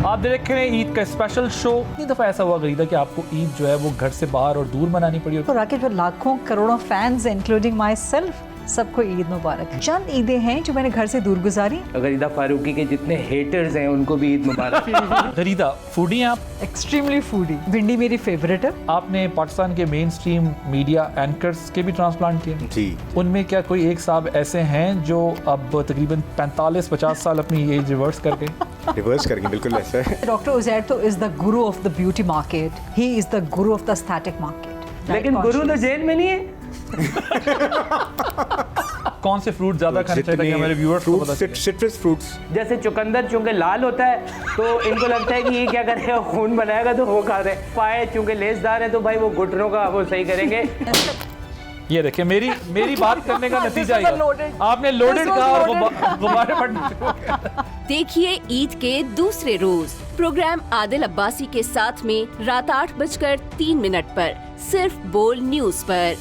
आप देख रहे हैं ईद का स्पेशल शो। इतनी दफ़ा ऐसा हुआ गरीदा कि आपको ईद जो है वो घर से बाहर और दूर मनानी पड़ी? तो राकेश, जो लाखों करोड़ों फैंस इंक्लूडिंग माई सेल्फ, सबको ईद मुबारक। चंद ईदें हैं जो मैंने घर से दूर गुजारी। गरीदा फारूकी के जितने हेटर्स हैं उनको भी ईद मुबारक। गरीदा फूडी हैं आप? Extremely foodie. भिंडी मेरी फेवरेट है। आपने पाकिस्तान के मेन स्ट्रीम मीडिया एंकर्स के भी ट्रांसप्लांट किए जी। उनमें क्या कोई एक साहब ऐसे हैं जो अब तकरीबन 45-50 साल अपनी एज रिवर्स कर गए? रिवर्स करके बिल्कुल ऐसा है। डॉक्टर उजैर तो is the Guru of the beauty market, he is the Guru of the aesthetic market. लेकिन गुरु तो जेल में नहीं है। कौन से फ्रूट ज्यादा खाने चाहिए हमारे व्यूअर्स को पता चले? Citrus fruits. जैसे चुकंदर चूंकि लाल होता है तो इनको लगता है कि ये क्या करेगा, खून बनाएगा, तो वो खा रहे हैं। पाए चूंकि लेसदार है तो भाई वो घुटनों का वो सही करेंगे। ये देखिए मेरी बात करने का नतीजा ये आपने लोडेड कहा और गुब्बारे फटने शुरू हो गए। देखिए ईद के दूसरे रोज प्रोग्राम आदिल अब्बासी के साथ में रात 8:03 पर सिर्फ बोल न्यूज पर।